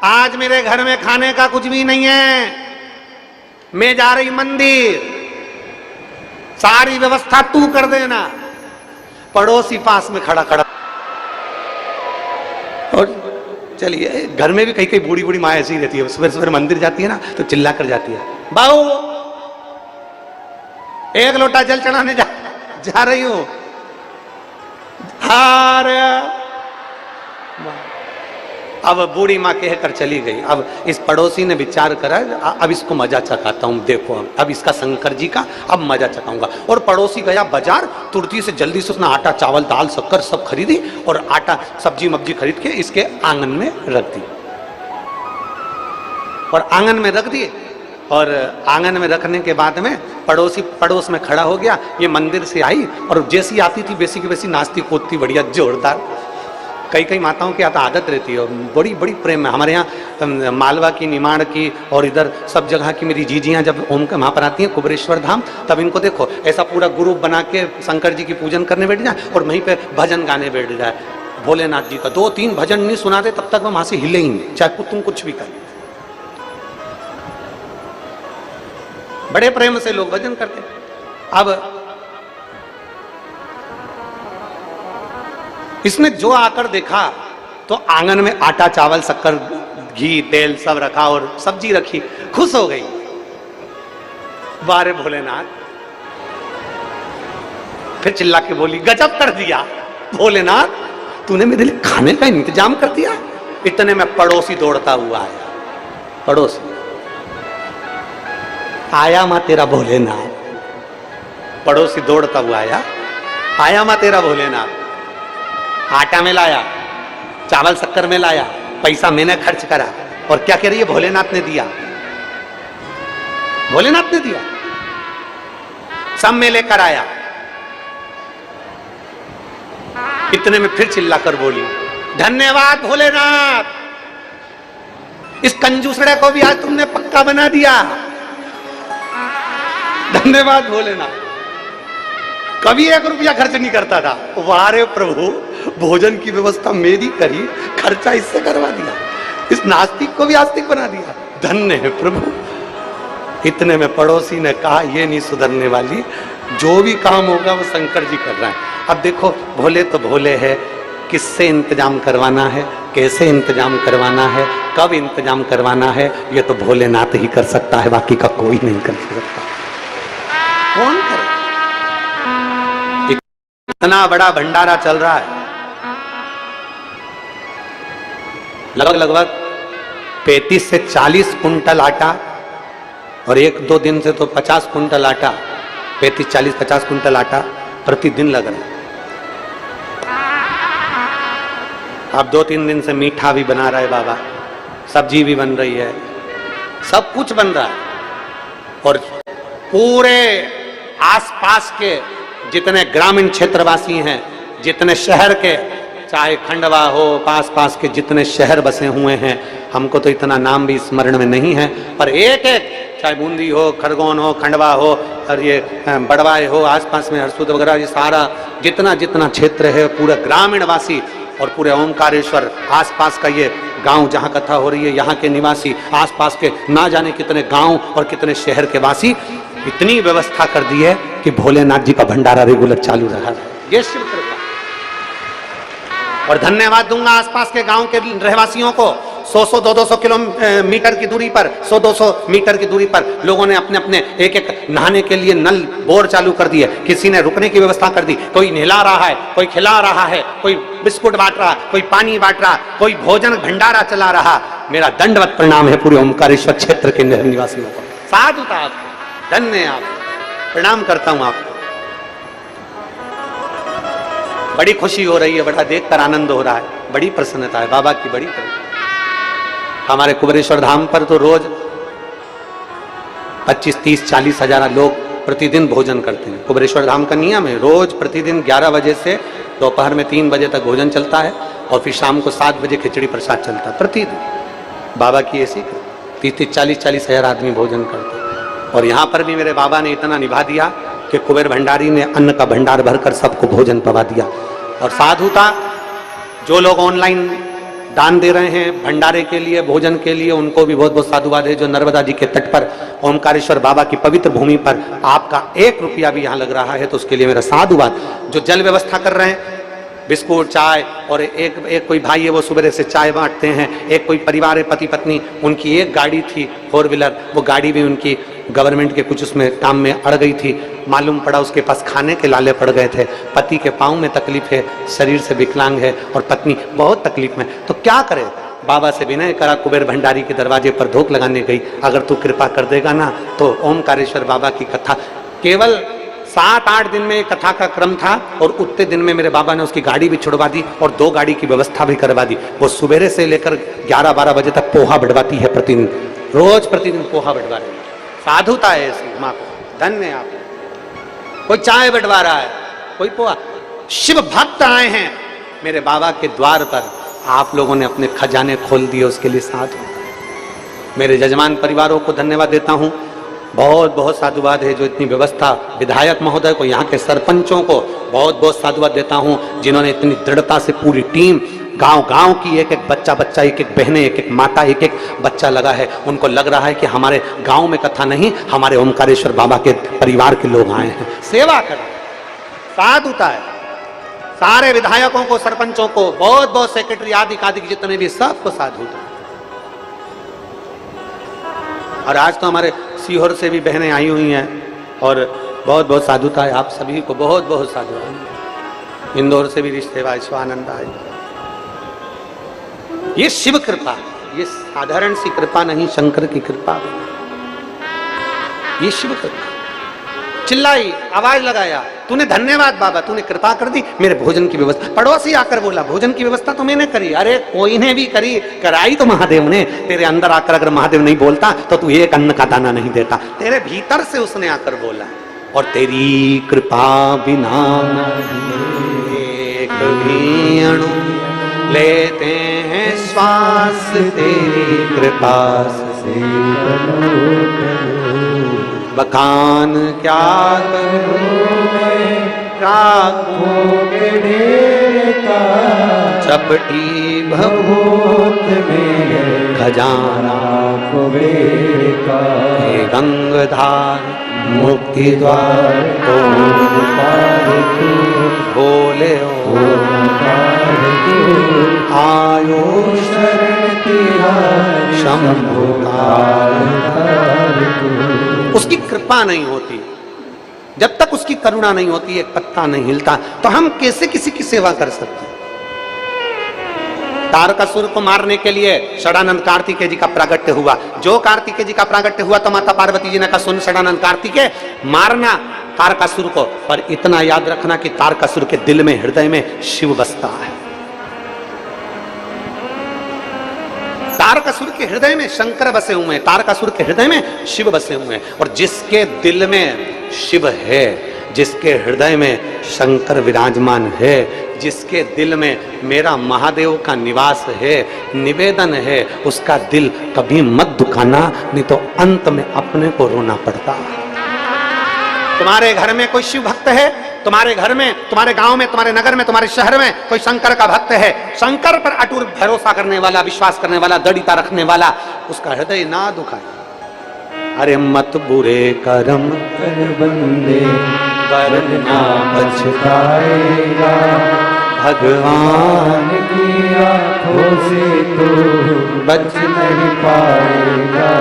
आज मेरे घर में खाने का कुछ भी नहीं है, मैं जा रही मंदिर, सारी व्यवस्था तू कर देना। पड़ोसी पास में खड़ा खड़ा, और चलिए घर में भी कई कई बूढ़ी बूढ़ी माँ ऐसी रहती है, सुबह सुबह मंदिर जाती है ना तो चिल्ला कर जाती है, बाबू एक लोटा जल चढ़ाने जा रही हूं। अब बूढ़ी माँ कहकर चली गई। अब इस पड़ोसी ने विचार करा, अब इसको मजा चखाता हूँ, देखो अब इसका शंकर जी का अब मजा चखाऊंगा। और पड़ोसी गया बाजार, तुरती से जल्दी से उसने आटा चावल दाल शक्कर सब खरीदी और आटा सब्जी मब्जी खरीद के इसके आंगन में रख दी। और आंगन में रख दिए, और आंगन में रखने के बाद में पड़ोसी पड़ोस में खड़ा हो गया। ये मंदिर से आई और जैसी आती थी वैसी की वैसी नाचती कूदती बढ़िया जोरदार। कई कई माताओं की आदत रहती है, बड़ी बड़ी प्रेम है। हमारे यहाँ मालवा की, निमाड़ की और इधर सब जगह की मेरी जीजियाँ जब ओम के वहाँ पर आती हैं कुबेरेश्वर धाम, तब इनको देखो ऐसा पूरा ग्रुप बना के शंकर जी की पूजन करने बैठ जाए और वहीं पे भजन गाने बैठ जाए भोलेनाथ जी का। 2-3 भजन नहीं सुनाते तब तक वो वहाँ से हिले ही नहीं, चाहे तुम कुछ भी कर। बड़े प्रेम से लोग भजन करते। अब इसने जो आकर देखा तो आंगन में आटा चावल शक्कर घी तेल सब रखा और सब्जी रखी, खुश हो गई। बारे भोलेनाथ, फिर चिल्ला के बोली, गजब कर दिया भोलेनाथ, तूने मेरे लिए खाने का इंतजाम कर दिया। इतने में पड़ोसी दौड़ता हुआ आया। पड़ोसी आया मां तेरा भोलेनाथ, पड़ोसी दौड़ता हुआ आया मां तेरा भोलेनाथ। आटा में लाया, चावल शक्कर में लाया, पैसा मैंने खर्च करा, और क्या कह रही है, भोलेनाथ ने दिया, भोलेनाथ ने दिया, सब में लेकर आया। इतने में फिर चिल्लाकर बोली, धन्यवाद भोलेनाथ, इस कंजूसड़े को भी आज तुमने पक्का बना दिया। धन्यवाद भोलेनाथ। कभी 1 रुपया खर्च नहीं करता था, वारे प्रभु भोजन की व्यवस्था मेरी करी, खर्चा इससे करवा दिया, इस नास्तिक को भी आस्तिक बना दिया, धन्य है प्रभु। इतने में पड़ोसी ने कहा, ये नहीं सुधरने वाली, जो भी काम होगा वो शंकर जी कर रहे हैं। अब देखो भोले तो भोले है, किससे इंतजाम करवाना है, कैसे इंतजाम करवाना है, कब इंतजाम करवाना है, ये तो भोलेनाथ ही कर सकता है, बाकी का कोई नहीं कर सकता। कौन करे? इतना बड़ा भंडारा चल रहा है, लगभग 35 से 40 कुंटल आटा, और 1-2 दिन से तो 50 कुंटल आटा, 35, 40, 50 कुंटल आटा प्रतिदिन लग रहा है। अब 2-3 दिन से मीठा भी बना रहा है बाबा, सब्जी भी बन रही है, सब कुछ बन रहा है। और पूरे आसपास के जितने ग्रामीण क्षेत्रवासी हैं, जितने शहर के, चाहे खंडवा हो, पास पास के जितने शहर बसे हुए हैं, हमको तो इतना नाम भी स्मरण में नहीं है, पर एक एक, चाहे बूंदी हो, खरगोन हो, खंडवा हो, और ये बड़वाए हो, आसपास में हरसूद वगैरह, ये सारा जितना जितना क्षेत्र है, पूरा ग्रामीण वासी और पूरे ओमकारेश्वर आसपास का ये गांव जहां कथा हो रही है, यहाँ के निवासी, आसपास के ना जाने कितने गांव और कितने शहर के वासी, इतनी व्यवस्था कर दी है कि भोलेनाथ जी का भंडारा रेगुलर चालू रहा है। ये शिव कृपा। और धन्यवाद दूंगा आसपास के गांव के रहवासियों को, 100-100, 200-200 किलोमीटर की दूरी पर, 100-200 मीटर की दूरी पर लोगों ने अपने अपने एक एक नहाने के लिए नल बोर चालू कर दिए, किसी ने रुकने की व्यवस्था कर दी, कोई नहला रहा है, कोई खिला रहा है, कोई बिस्कुट बांट रहा, कोई पानी बांट रहा, कोई भोजन भंडारा चला रहा। मेरा दंडवत प्रणाम है पूरे ओमकारेश्वर क्षेत्र के निवासियों को, साधुता आपको, धन्य आप, प्रणाम करता हूं आपको। बड़ी खुशी हो रही है, बड़ा देखकर आनंद हो रहा है, बड़ी प्रसन्नता है बाबा की, बड़ी प्रसन्नता। हमारे कुबेरेश्वर धाम पर तो रोज 25, 30, 40 हजार लोग प्रतिदिन भोजन करते हैं। कुबेरेश्वर धाम का नियम है, रोज प्रतिदिन 11 बजे से दोपहर में 3 बजे तक भोजन चलता है, और फिर शाम को 7 बजे खिचड़ी प्रसाद चलता है प्रतिदिन। बाबा की ऐसी 30, 40 हजार आदमी भोजन करते हैं। और यहाँ पर भी मेरे बाबा ने इतना निभा दिया कि कुबेर भंडारी ने अन्न का भंडार भरकर सबको भोजन पवा दिया। और साधुता, जो लोग ऑनलाइन दान दे रहे हैं भंडारे के लिए, भोजन के लिए, उनको भी बहुत बहुत साधुवाद है। जो नर्मदा जी के तट पर ओमकारेश्वर बाबा की पवित्र भूमि पर आपका 1 रुपया भी यहाँ लग रहा है तो उसके लिए मेरा साधुवाद। जो जल व्यवस्था कर रहे हैं, बिस्कुट, चाय, और एक कोई भाई है वो सुबह से चाय बांटते हैं, एक कोई परिवार है पति पत्नी, उनकी एक गाड़ी थी 4 व्हीलर, वो गाड़ी भी उनकी गवर्नमेंट के कुछ उसमें काम में अड़ गई थी, मालूम पड़ा उसके पास खाने के लाले पड़ गए थे, पति के पाँव में तकलीफ है, शरीर से विकलांग है और पत्नी बहुत तकलीफ में, तो क्या करे। बाबा से विनय करा, कुबेर भंडारी के दरवाजे पर धोख लगाने गई, अगर तू कृपा कर देगा ना तो ओमकारेश्वर बाबा की कथा, केवल 7-8 दिन में कथा का क्रम था और उतने दिन में मेरे बाबा ने उसकी गाड़ी भी छुड़वा दी और 2 गाड़ी की व्यवस्था भी करवा दी। वो सुबह से लेकर 11-12 बजे तक पोहा बढ़वाती है प्रतिदिन, रोज प्रतिदिन पोहा बढ़वा रही है। साधुता है इस माँ को, धन्य आप। कोई चाय बढ़वा रहा है, कोई पोहा। शिव भक्त आए हैं मेरे बाबा के द्वार पर, आप लोगों ने अपने खजाने खोल दिए, उसके लिए साधु। मेरे जजमान परिवारों को धन्यवाद देता हूँ, बहुत बहुत साधुवाद है जो इतनी व्यवस्था, विधायक महोदय को, यहाँ के सरपंचों को बहुत बहुत साधुवाद देता हूँ जिन्होंने इतनी दृढ़ता से पूरी टीम, गांव-गांव की एक एक बच्चा, एक एक बहनें, एक एक माता, एक एक बच्चा लगा है। उनको लग रहा है कि हमारे गांव में कथा नहीं, हमारे ओमकारेश्वर बाबा के परिवार के लोग आए हैं, सेवा कर, साधुता है। सारे विधायकों को, सरपंचों को, बहुत बहुत सेक्रेटरी आदि जितने भी, सबको साधुता। और आज तो हमारे सीहोर से भी बहनें आई हुई हैं और बहुत बहुत साधुता है। आप सभी को बहुत बहुत साधुवाद। इंदौर से भी रिश्ते स्वानंद आए। ये शिव कृपा, ये साधारण सी कृपा नहीं, शंकर की कृपा, ये शिव कृपा। चिल्लाई, आवाज लगाया, तूने धन्यवाद बाबा, तूने कृपा कर दी, मेरे भोजन की व्यवस्था। पड़ोसी आकर बोला भोजन की व्यवस्था तो मैंने करी। अरे कोई ने भी करी, कराई तो महादेव ने। तेरे अंदर आकर अगर महादेव नहीं बोलता तो तू एक अन्न का दाना नहीं देता, तेरे भीतर से उसने आकर बोला। और तेरी कृपा बिना एक भी अणु लेते हैं श्वास, तेरी कृपा से बखान क्या करूं मैं, राखों के ढेर का चपटी भभूत में खजाना कुबेर का। हे गंगाधार मुक्ति द्वार ओंकार तू, बोले ओंकार तू, आयो शरण तेरा शंभु तू। उसकी कृपा नहीं होती, जब तक उसकी करुणा नहीं होती, एक पत्ता नहीं हिलता, तो हम कैसे किसी की सेवा कर सकते हैं। तारकासुर को मारने के लिए षडानंद कार्तिकेय जी का प्रागट्य हुआ। जो कार्तिकेय जी का प्रागट्य हुआ तो माता पार्वती जी ने कहा सुन षडानंद कार्तिकेय, मारना तारकासुर को, पर इतना याद रखना कि तारकासुर के दिल में, हृदय में शिव बसता है। तारकासुर के हृदय में शंकर बसे हुए हैं, तारकासुर के हृदय में शिव बसे हुए हैं। और जिसके दिल में शिव है, जिसके हृदय में शंकर विराजमान है, जिसके दिल में मेरा महादेव का निवास है, निवेदन है, उसका दिल कभी मत दुखाना, नहीं तो अंत में अपने को रोना पड़ता है। तुम्हारे घर में कोई शिव भक्त है, तुम्हारे घर में, तुम्हारे गांव में, तुम्हारे नगर में, तुम्हारे शहर में कोई शंकर का भक्त है, शंकर पर अटूट भरोसा करने वाला, विश्वास करने वाला, दृढ़ता रखने वाला, उसका हृदय ना दुखाए। अरे मत बुरे कर्म कर बंदे, वरना पछताएगा, भगवान की आंखों से तो बच नहीं पाएगा,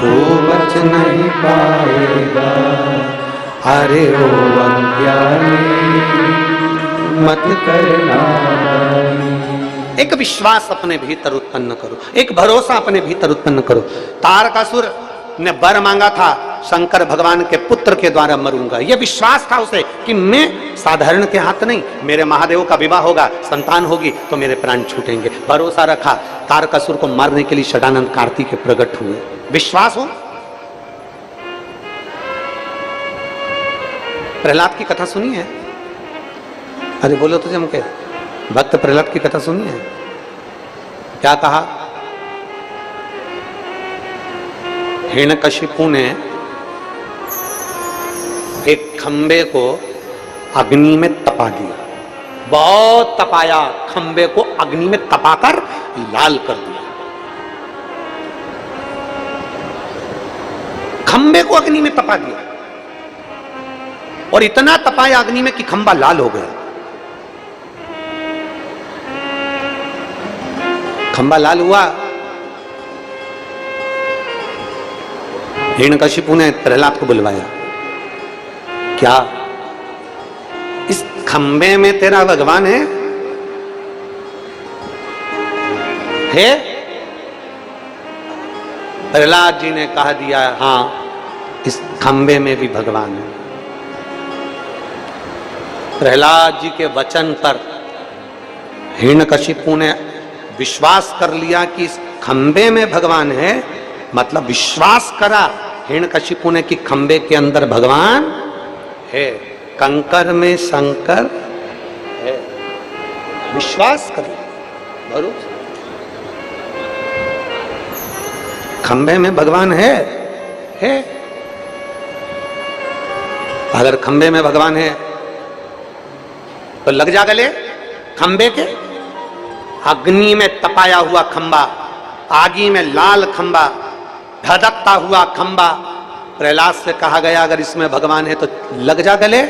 तू बच नहीं पाएगा। अरे ओ अज्ञानी मत करना। एक विश्वास अपने भीतर उत्पन्न करो, एक भरोसा अपने भीतर उत्पन्न करो। तारकासुर ने वर मांगा था, शंकर भगवान के पुत्र के द्वारा मरूंगा। यह विश्वास था उसे कि मैं साधारण के हाथ नहीं, मेरे महादेव का विवाह होगा, संतान होगी तो मेरे प्राण छूटेंगे। भरोसा रखा, तारकासुर को मारने के लिए षडानंद कार्तिकेय प्रकट हुए। विश्वास हो। प्रहलाद की कथा सुनी है? अरे बोलो तो जम के, भक्त प्रहलाद की कथा सुनी है? क्या कहा? हिरण्यकशिपु ने एक खंबे को अग्नि में तपा दिया, बहुत तपाया, खंबे को अग्नि में तपाकर लाल कर दिया। खंबे को अग्नि में तपा दिया और इतना तपाया अग्नि में कि खंबा लाल हो गया। खंबा लाल हुआ। हिरण्यकशिपु ने प्रहलाद को बुलवाया, क्या इस खंबे में तेरा भगवान है? प्रहलाद जी ने कहा दिया, हां इस खंबे में भी भगवान है। प्रहलाद जी के वचन पर हिरण्यकशिपु ने विश्वास कर लिया कि इस खंबे में भगवान है। मतलब विश्वास करा हिरण्यकशिपु ने कि खंबे के अंदर भगवान है, कंकर में शंकर है। विश्वास कर भरोसा, खंबे में भगवान है। अगर खंबे में भगवान है तो लग जा गले खंबे के। अग्नि में तपाया हुआ खंबा, आगी में लाल खंबा, धधकता हुआ खंबा। प्रहलाद से कहा गया अगर इसमें भगवान है तो लग जा गले।